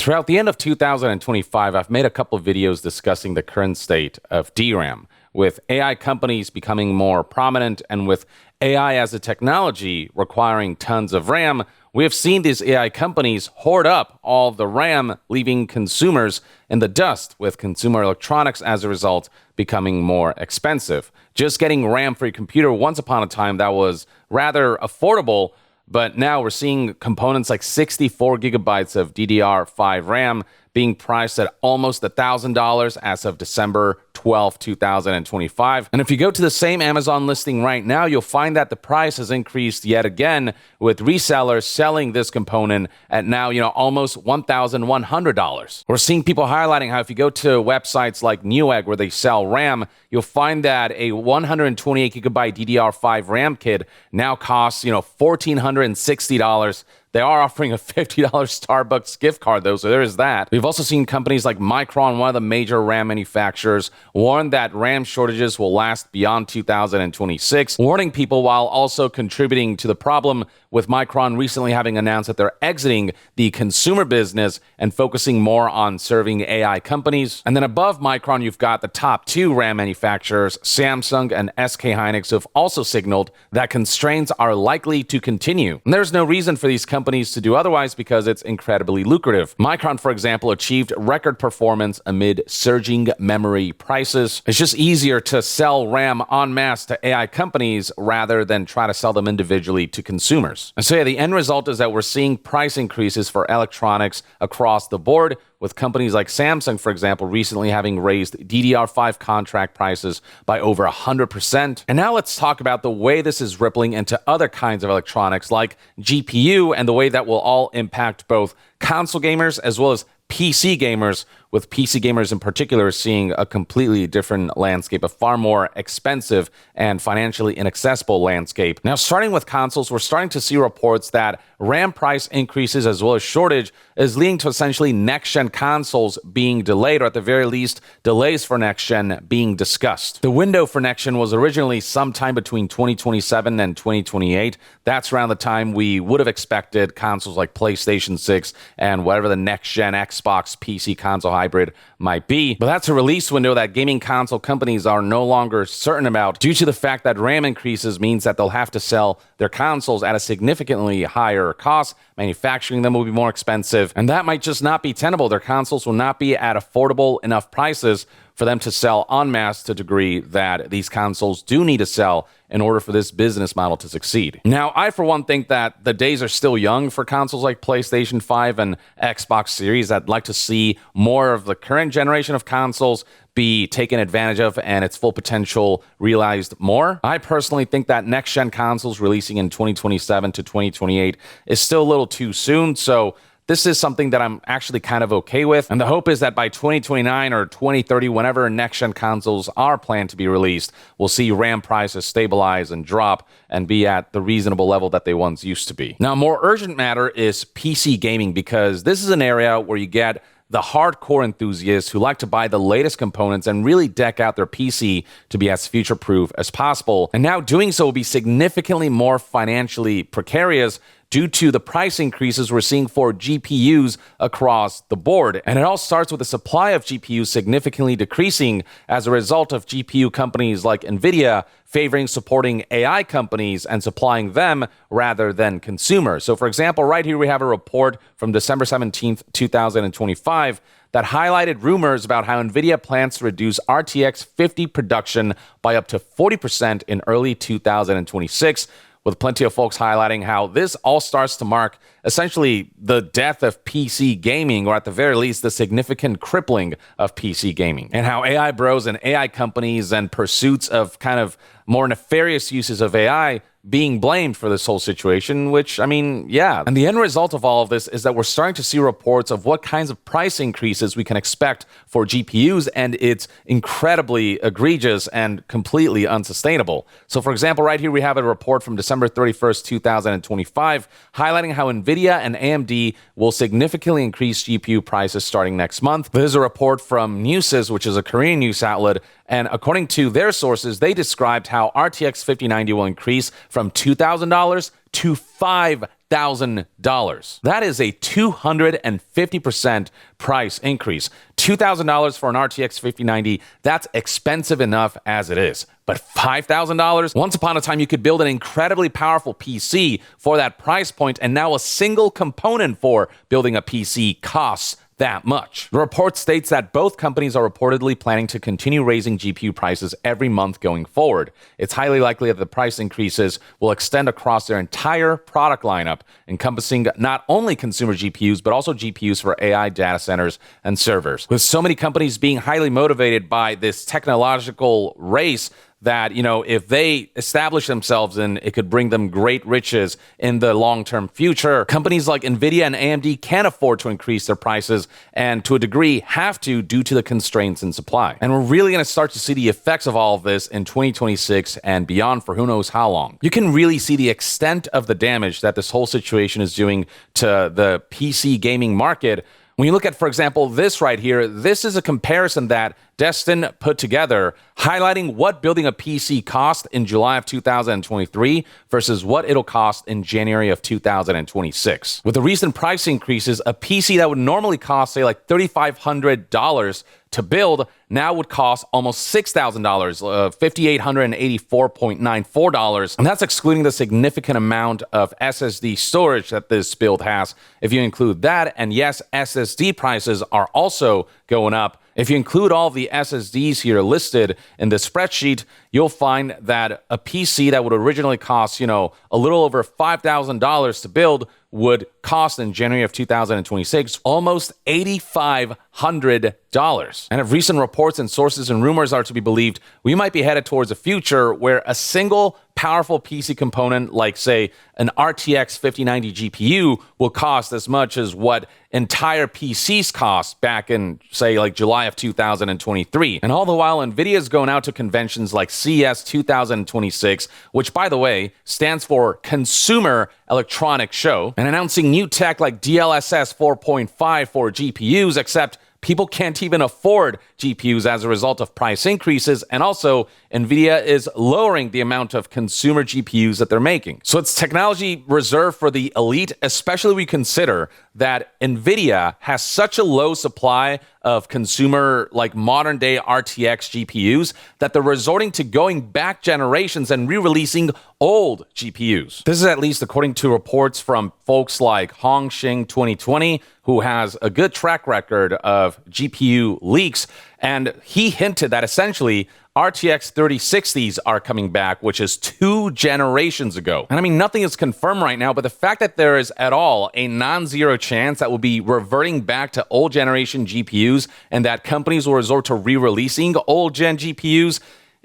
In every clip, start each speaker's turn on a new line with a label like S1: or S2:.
S1: Throughout the end of 2025, I've made a couple of videos discussing the current state of DRAM, with AI companies becoming more prominent and with AI as a technology requiring tons of RAM. We have seen these AI companies hoard up all the RAM, leaving consumers in the dust, with consumer electronics as a result becoming more expensive. Just getting RAM for your computer once upon a time that was rather affordable, but now we're seeing components like 64 gigabytes of DDR5 RAM being priced at almost $1,000 as of December 12, 2025. And if you go to the same Amazon listing right now, you'll find that the price has increased yet again, with resellers selling this component at now, almost $1,100. We're seeing people highlighting how if you go to websites like Newegg where they sell RAM, you'll find that a 128 gigabyte DDR5 RAM kit now costs, $1,460. They are offering a $50 Starbucks gift card, though, so there is that. We've also seen companies like Micron, one of the major RAM manufacturers, warn that RAM shortages will last beyond 2026, warning people while also contributing to the problem, with Micron recently having announced that they're exiting the consumer business and focusing more on serving AI companies. And then above Micron, you've got the top two RAM manufacturers, Samsung and SK Hynix, who have also signaled that constraints are likely to continue. And there's no reason for these companies to do otherwise because it's incredibly lucrative. Micron, for example, achieved record performance amid surging memory prices. It's just easier to sell RAM en masse to AI companies rather than try to sell them individually to consumers. And so the end result is that we're seeing price increases for electronics across the board, with companies like Samsung, for example, recently having raised DDR5 contract prices by over 100%. And now let's talk about the way this is rippling into other kinds of electronics like GPU, and the way that will all impact both console gamers as well as PC gamers, with PC gamers in particular seeing a completely different landscape, a far more expensive and financially inaccessible landscape. Now, starting with consoles, we're starting to see reports that RAM price increases as well as shortage is leading to essentially next-gen consoles being delayed, or at the very least, delays for next-gen being discussed. The window for next-gen was originally sometime between 2027 and 2028. That's around the time we would have expected consoles like PlayStation 6 and whatever the next-gen Xbox PC console hybrid might be. But that's a release window that gaming console companies are no longer certain about, due to the fact that RAM increases means that they'll have to sell their consoles at a significantly higher cost. Manufacturing them will be more expensive, and that might just not be tenable. Their consoles will not be at affordable enough prices for them to sell en masse to a degree that these consoles do need to sell in order for this business model to succeed. Now, I, for one, think that the days are still young for consoles like PlayStation 5 and Xbox Series. I'd like to see more of the current generation of consoles be taken advantage of and its full potential realized more. I personally think that next-gen consoles releasing in 2027 to 2028 is still a little too soon, so this is something that I'm actually kind of okay with, and the hope is that by 2029 or 2030, whenever next-gen consoles are planned to be released, we'll see RAM prices stabilize and drop and be at the reasonable level that they once used to be. Now, a more urgent matter is PC gaming, because this is an area where you get the hardcore enthusiasts who like to buy the latest components and really deck out their PC to be as future-proof as possible. And now doing so will be significantly more financially precarious due to the price increases we're seeing for GPUs across the board. And it all starts with the supply of GPUs significantly decreasing as a result of GPU companies like NVIDIA favoring supporting AI companies and supplying them rather than consumers. So, for example, right here we have a report from December 17th, 2025 that highlighted rumors about how NVIDIA plans to reduce RTX 50 production by up to 40% in early 2026, with plenty of folks highlighting how this all starts to mark essentially the death of PC gaming, or at the very least, the significant crippling of PC gaming, and how AI bros and AI companies and pursuits of kind of more nefarious uses of AI being blamed for this whole situation, which, yeah. And the end result of all of this is that we're starting to see reports of what kinds of price increases we can expect for GPUs, and it's incredibly egregious and completely unsustainable. So, for example, right here we have a report from December 31st, 2025, highlighting how NVIDIA and AMD will significantly increase GPU prices starting next month. There's a report from Newsys, which is a Korean news outlet, and according to their sources, they described how RTX 5090 will increase from $2,000 to $5,000. $5,000. That is a 250% price increase. $2,000 for an RTX 5090, that's expensive enough as it is. But $5,000? Once upon a time, you could build an incredibly powerful PC for that price point, and now a single component for building a PC costs that much. The report states that both companies are reportedly planning to continue raising GPU prices every month going forward. It's highly likely that the price increases will extend across their entire product lineup, encompassing not only consumer GPUs, but also GPUs for AI data centers and servers. With so many companies being highly motivated by this technological race, that, if they establish themselves and it could bring them great riches in the long-term future, companies like NVIDIA and AMD can't afford to increase their prices and to a degree have to due to the constraints in supply. And we're really going to start to see the effects of all of this in 2026 and beyond for who knows how long. You can really see the extent of the damage that this whole situation is doing to the PC gaming market. When you look at, for example, this right here, this is a comparison that Destin put together, highlighting what building a PC cost in July of 2023 versus what it'll cost in January of 2026. With the recent price increases, a PC that would normally cost, say, like $3,500 to build now would cost almost $6,000, $5,884.94. And that's excluding the significant amount of SSD storage that this build has. If you include that, and yes, SSD prices are also going up. If you include all the SSDs here listed in the spreadsheet, you'll find that a PC that would originally cost, a little over $5,000 to build would cost in January of 2026 almost $8,500. And if recent reports and sources and rumors are to be believed, we might be headed towards a future where a single powerful PC component like, say, an RTX 5090 GPU will cost as much as what entire PCs cost back in, say, like July of 2023. And all the while, NVIDIA is going out to conventions like CES 2026, which, by the way, stands for Consumer Electronics Show, and announcing new tech like DLSS 4.5 for GPUs, except people can't even afford GPUs as a result of price increases, and also NVIDIA is lowering the amount of consumer GPUs that they're making. So it's technology reserved for the elite, especially when we consider that NVIDIA has such a low supply of consumer, like modern day RTX GPUs, that they're resorting to going back generations and re-releasing old GPUs. This is at least according to reports from folks like Hong Shing 2020, who has a good track record of GPU leaks. And he hinted that essentially RTX 3060s are coming back, which is 2 generations ago. And I mean, nothing is confirmed right now, but the fact that there is at all a non-zero chance that we'll be reverting back to old generation GPUs and that companies will resort to re-releasing old gen GPUs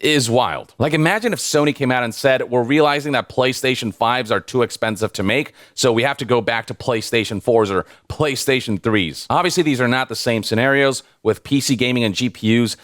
S1: is wild. Like, imagine if Sony came out and said, we're realizing that PlayStation 5s are too expensive to make, so we have to go back to PlayStation 4s or PlayStation 3s. Obviously, these are not the same scenarios. With PC gaming and GPUs,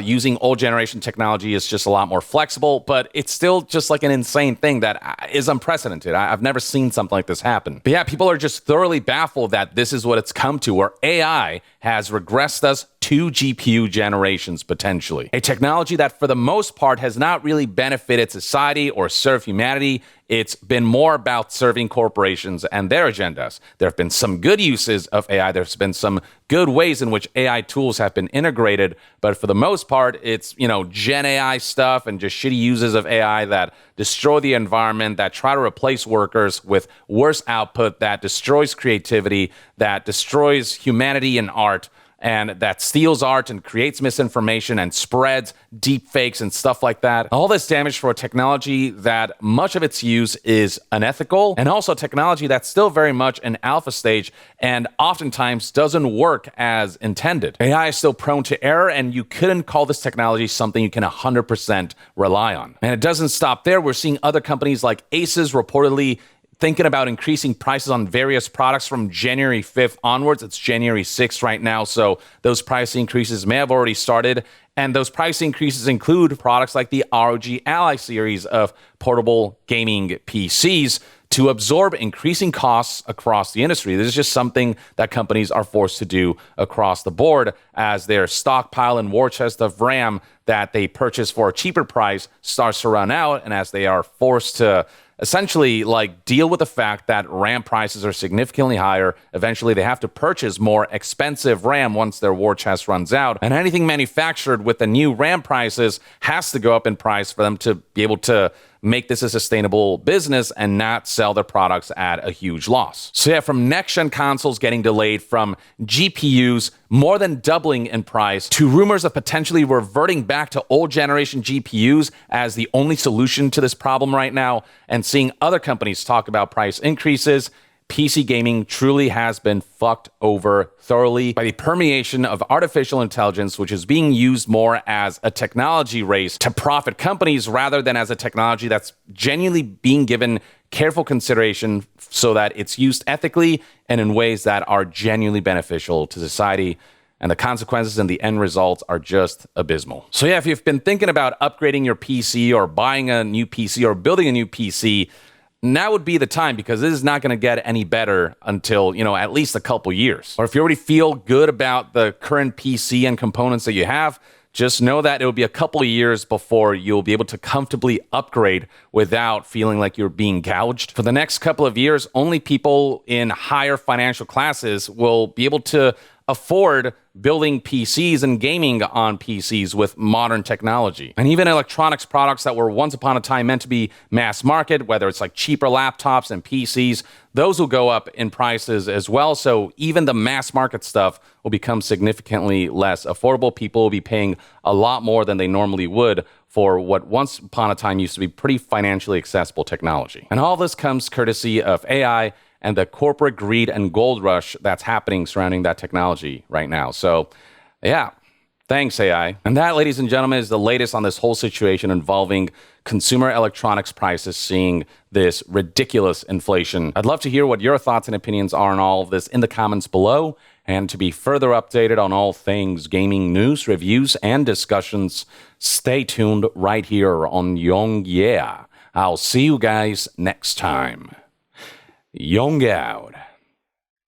S1: using old generation technology is just a lot more flexible, but it's still just like an insane thing that is unprecedented. I've never seen something like this happen. But yeah, people are just thoroughly baffled that this is what it's come to, where AI has regressed us 2 GPU generations potentially. A technology that for the most part has not really benefited society or served humanity. It's been more about serving corporations and their agendas. There have been some good uses of AI. There's been some good ways in which AI tools have been integrated. But for the most part, it's, Gen AI stuff and just shitty uses of AI that destroy the environment, that try to replace workers with worse output, that destroys creativity, that destroys humanity and art, and that steals art and creates misinformation and spreads deep fakes and stuff like that. All this damage for a technology that much of its use is unethical, and also technology that's still very much in alpha stage and oftentimes doesn't work as intended. AI is still prone to error, and you couldn't call this technology something you can 100% rely on. And it doesn't stop there. We're seeing other companies like Asus reportedly thinking about increasing prices on various products from January 5th onwards. It's January 6th right now, so those price increases may have already started. And those price increases include products like the ROG Ally series of portable gaming PCs to absorb increasing costs across the industry. This is just something that companies are forced to do across the board as their stockpile and war chest of RAM that they purchase for a cheaper price starts to run out, and as they are forced to essentially like deal with the fact that RAM prices are significantly higher. Eventually, they have to purchase more expensive RAM once their war chest runs out. And anything manufactured with the new RAM prices has to go up in price for them to be able to make this a sustainable business and not sell their products at a huge loss. So yeah, from next-gen consoles getting delayed, from GPUs more than doubling in price, to rumors of potentially reverting back to old generation GPUs as the only solution to this problem right now, and seeing other companies talk about price increases, PC gaming truly has been fucked over thoroughly by the permeation of artificial intelligence, which is being used more as a technology race to profit companies rather than as a technology that's genuinely being given careful consideration so that it's used ethically and in ways that are genuinely beneficial to society. And the consequences and the end results are just abysmal. So yeah, if you've been thinking about upgrading your PC or buying a new PC or building a new PC, now would be the time, because this is not going to get any better until, at least a couple years. Or if you already feel good about the current PC and components that you have, just know that it will be a couple of years before you'll be able to comfortably upgrade without feeling like you're being gouged. For the next couple of years, only people in higher financial classes will be able to afford building PCs and gaming on PCs with modern technology. And even electronics products that were once upon a time meant to be mass market, whether it's like cheaper laptops and PCs, those will go up in prices as well. So even the mass market stuff will become significantly less affordable. People will be paying a lot more than they normally would for what once upon a time used to be pretty financially accessible technology. And all this comes courtesy of AI and the corporate greed and gold rush that's happening surrounding that technology right now. So, yeah, thanks, AI. And that, ladies and gentlemen, is the latest on this whole situation involving consumer electronics prices seeing this ridiculous inflation. I'd love to hear what your thoughts and opinions are on all of this in the comments below. And to be further updated on all things gaming news, reviews, and discussions, stay tuned right here on Young Yeah. I'll see you guys next time. Young out.